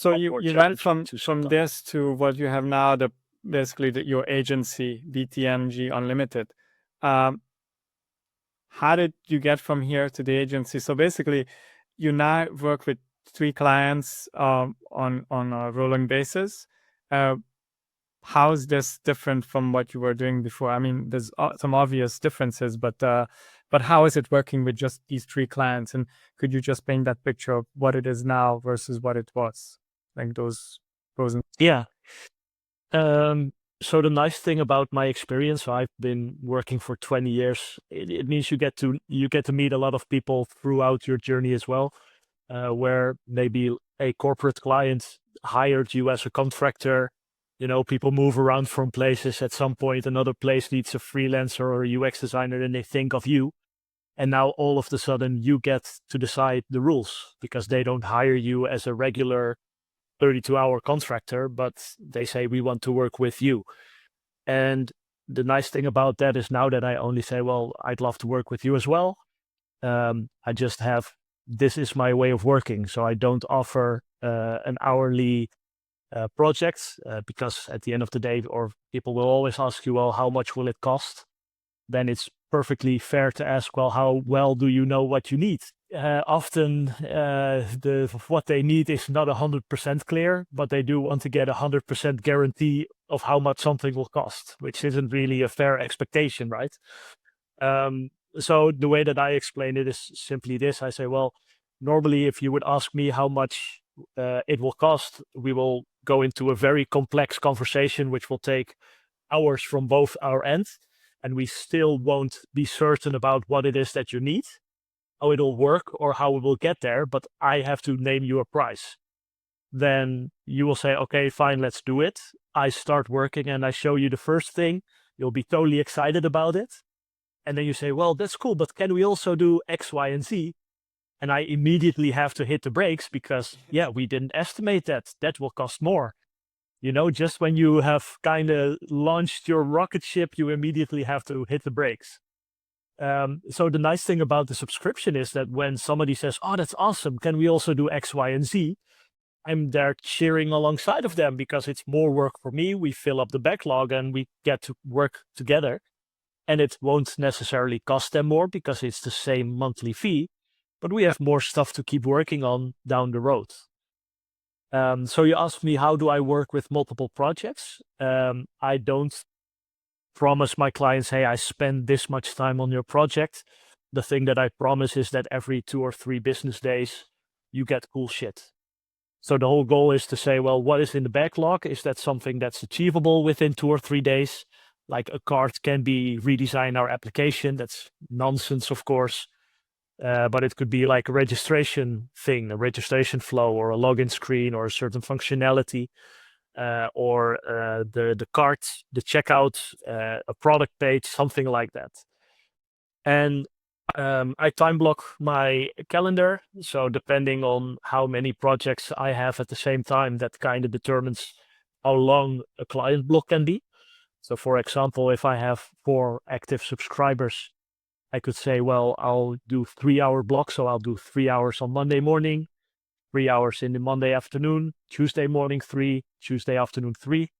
So lot you more you went challenging to from sometimes. this to what you have now, your agency, BTMG Unlimited. Um, how did you get from here to the agency? So basically, you now work with 3 clients on a rolling basis. Uh, how is this different from what you were doing before? I mean, there's some obvious differences, but how is it working with just these 3 clients? And could you just paint that picture of what it is now versus what it was, like those pros and Yeah. So the nice thing about my experience, so I've been working for 20 years. It means you get to meet a lot of people throughout your journey as well, where maybe a corporate client hired you as a contractor. People move around from places. At some point, another place needs a freelancer or a UX designer, and they think of you. And now all of a sudden, you get to decide the rules because they don't hire you as a regular 32-hour contractor, but they say, we want to work with you. And the nice thing about that is now that I only say, well, I'd love to work with you as well. I just have, this is my way of working. So I don't offer an hourly project because at the end of the day, or people will always ask you, well, how much will it cost? Then it's perfectly fair to ask, well, how well do you know what you need? Often what they need is not 100% clear, but they do want to get 100% guarantee of how much something will cost, which isn't really a fair expectation, right? So the way that I explain it is simply this. I say, well, normally if you would ask me how much it will cost, we will go into a very complex conversation, which will take hours from both our ends, and we still won't be certain about what it is that you need, how it'll work, or how we will get there, but I have to name you a price. Then you will say, okay, fine, let's do it. I start working and I show you the first thing. You'll be totally excited about it. And then you say, well, that's cool, but can we also do X, Y, and Z? And I immediately have to hit the brakes because, yeah, we didn't estimate that. That will cost more. Just when you have kind of launched your rocket ship, you immediately have to hit the brakes. So the nice thing about the subscription is that when somebody says, oh, that's awesome, can we also do X, Y, and Z? I'm there cheering alongside of them because it's more work for me. We fill up the backlog and we get to work together. And it won't necessarily cost them more because it's the same monthly fee, but we have more stuff to keep working on down the road. So you asked me, how do I work with multiple projects? I don't promise my clients, hey, I spend this much time on your project. The thing that I promise is that every 2 or 3 business days, you get cool shit. So the whole goal is to say, well, what is in the backlog? Is that something that's achievable within 2 or 3 days? Like a card can be redesign our application. That's nonsense, of course. But it could be like a registration thing, a registration flow, or a login screen, or a certain functionality, or the cart, the checkout, a product page, something like that. And I time block my calendar. So depending on how many projects I have at the same time, that kind of determines how long a client block can be. So for example, if I have 4 active subscribers, I could say, well, I'll do 3-hour blocks. So I'll do 3 hours on Monday morning, 3 hours in the Monday afternoon, Tuesday morning 3, Tuesday afternoon 3.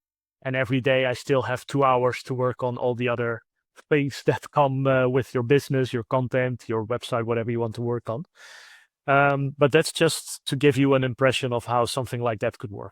And every day I still have 2 hours to work on all the other things that come with your business, your content, your website, whatever you want to work on. But that's just to give you an impression of how something like that could work.